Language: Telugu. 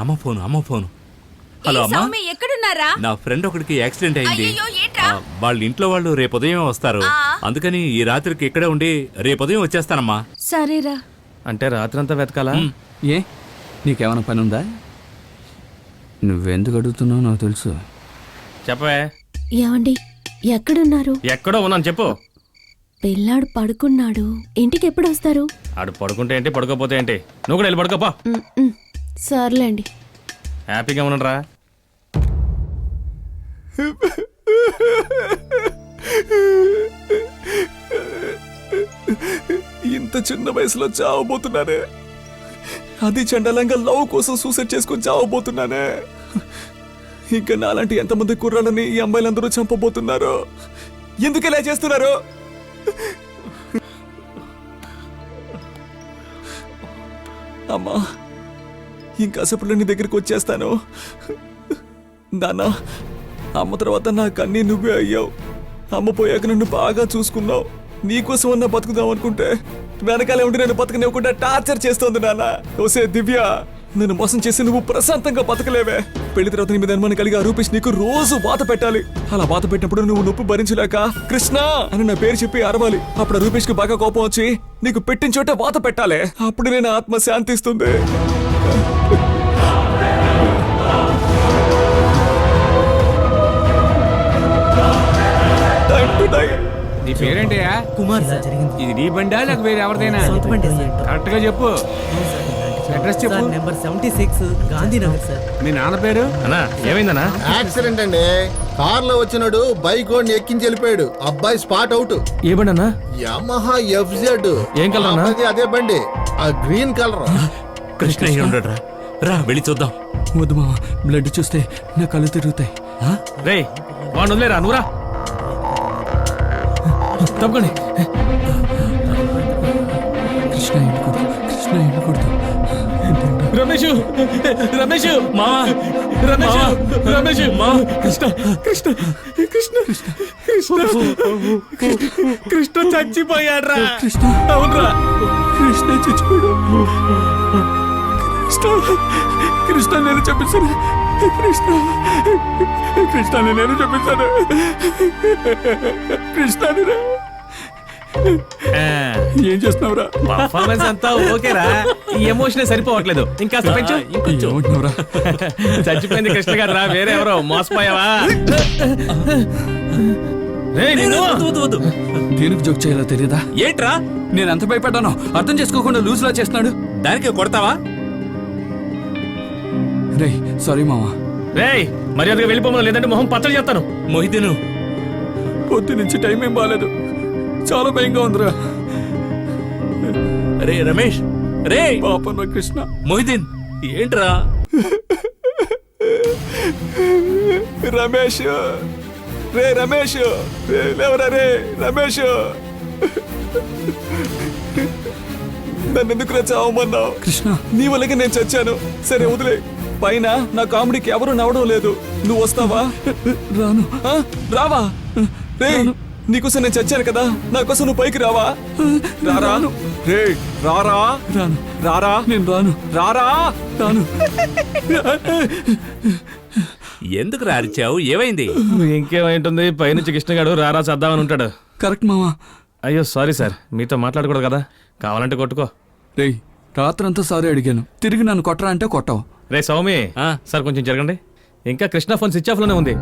అమ్మ ఫోన్. హలో అమ్మా, ఎక్కడున్నారా? నా ఫ్రెండ్ ఒకడికి యాక్సిడెంట్ అయింది. అయ్యయ్యో, ఏంట్రా? వాళ్ళ ఇంట్లో వాళ్ళు రేపు ఉదయం వస్తారు. అందుకని ఈ రాత్రికి ఇక్కడే ఉండి రేపు ఉదయం వచ్చేస్తానమ్మా. సరేరా. అంటే రాత్రంతా వెతకాలా? ఏ నీకేమైనా పని ఉందా? నువ్వెందుకు అడుగుతున్నావు నాకు తెలుసు. చెప్పవే. ఏమండి ఎక్కడున్నారు? ఎక్కడో ఉన్నాను చెప్పు. పిల్లాడు పడుకున్నాడు, ఇంటికి ఎప్పుడు వస్తారు? ఆడు పడుకుంటే ఏంటి, పడుకోపోతే ఏంటి? నువ్వు కూడా వెళ్ళి పడుకోపా. సర్లేండి. హ్యాపీగా ఉండరా? ఇంత చిన్న వయసులో చావబోతున్నానే, అది చండాలంగా లవ్ కోసం సూసైడ్ చేసుకొని చావబోతున్నానే. ఇంకా నాలాంటి ఎంతమంది కుర్రాళ్ళని ఈ అమ్మాయిలందరూ చంపబోతున్నారు. ఎందుకు ఇలా చేస్తున్నారు? అమ్మా, ఇంకాసేపట్లో నీ దగ్గరికి వచ్చేస్తాను. నాన్న, అమ్మ తర్వాత నా కన్నీ నువ్వే అయ్యావు. అమ్మ పోయాక నన్ను బాగా చూసుకున్నావు. నీకోసం అన్నా బతుకుదాం అనుకుంటే వెనకాలే ఉండి నన్ను బతకనివ్వకుండా టార్చర్ చేస్తోంది నాన్న. ఓసే దివ్య, నన్ను మోసం చేసి నువ్వు ప్రశాంతంగా బతకలేవే. పెళ్లి తర్వాత నీ మీద అనుమానం కలిగి ఆ రూపేష్ నీకు రోజు బాధ పెట్టాలి. అలా బాధ పెట్టినప్పుడు నువ్వు నొప్పి భరించలేక కృష్ణ అని నా పేరు చెప్పి అరవాలి. అప్పుడు రూపేష్ కి బాగా కోపం వచ్చి నీకు పెట్టిన చోటే బాధ పెట్టాలి. అప్పుడు నేను ఆత్మ శాంతిస్తుంది. నీ పేరేంటయ్యా? కుమార్. ఇది నీ బండా లేక వేరే ఎవరిదైనా? కరెక్ట్ గా చెప్పు. అడ్రస్ చెప్పు. Number 76 Gandhinagar sir. మీ నాన్న పేరు? అన్నా ఏమైందన్నా? యాక్సిడెంట్ అండి. కార్ లో వచ్చినాడు, బైక్ ఓడిని ఎక్కించి వెళ్ళిపోయాడు. అబ్బాయి స్పాట్ అవుట్. ఏ బండి అన్నా? Yamaha FZ. ఏం కలర్ అన్నా? అదే బండి, ఆ గ్రీన్ కలర్. కృష్ణ ఉండరా, రా వెళ్ళి చూద్దాం. వద్దు మామ, బ్లడ్ చూస్తే నా కళ్ళు తిరుగుతాయి. రే వాడు వదిలేరా, నువ్వురా తప్పకండి. కృష్ణ ఎన్నకూడదు, కృష్ణ ఎన్నకూడదు. రమేష్, రమేష్ మా రమేష్, రమేష్ మా కృష్ణ, కృష్ణ, కృష్ణ, కృష్ణ, కృష్ణ చచ్చిపోయాడ్రా. కృష్ణ, అవునరా, కృష్ణ చచ్చిపోయాడు. కృష్ణ, కృష్ణ నేను చెప్పించాను. కృష్ణ, కృష్ణ నేను చెప్పించాను. కృష్ణ ఏం చేస్తున్నావురా? పర్ఫార్మెన్స్ అంతా ఓకేరా, ఈ ఎమోషన్ సరిపోవట్లేదు. ఇంకా ఏమంటున్నావురా? చచ్చిపోయింది కృష్ణ గారు రా, వేరే ఎవరో మోసపోయావా? దేనికి జోక్ చేయాలో తెలియదా? ఏంట్రా నేను ఎంత భయపడ్డానో అర్థం చేసుకోకుండా లూజ్ లా చేస్తున్నాడు. దానికి కొడతావా? రే సారీ మామా. రేయ్ మర్యాదగా వెళ్ళిపోమో, లేదంటే మొహం పచ్చడి చేస్తాను. మొహిదీను, పొద్దు నుంచి టైం ఏం బాగాలేదు, చాలా భయంగా ఉందిరా. రే రమేష్, రే పాపం కృష్ణ. మొహిదీన్ ఏంట్రా? రమేష్, రే రమేష్, లేవరా రే రమేష్. నన్ను ఎందుకు చావమన్నావు? కృష్ణ, నీ వల్లగా నేను చచ్చాను. సరే వదిలే. పైన నా కామెడీకి ఎవరు నవ్వడం లేదు. నువ్వు వస్తావా? రాను. రావా? రే నీకోసం నేను చచ్చాను కదా, నా కోసం నువ్వు పైకి రావా? రారా? రే రారా? రాను. రారా? నేను రాను. రారా? రాను. ఎందుకు రారిచావు? ఏమైంది? ఇంకేమైంటుంది, పైనుంచి కృష్ణ గారు రారా చద్దామని ఉంటాడు. కరెక్ట్ మామా. అయ్యో సారీ సార్, మీతో మాట్లాడకూడదు కదా, కావాలంటే కొట్టుకో. రే రాత్రంతా సారీ అడిగాను, తిరిగి నన్ను కొట్టరా అంటే కొట్టావు. రే సౌమి సార్ కొంచెం జరగండి. ఇంకా కృష్ణ ఫోన్ స్విచ్ ఆఫ్ లోనే ఉంది.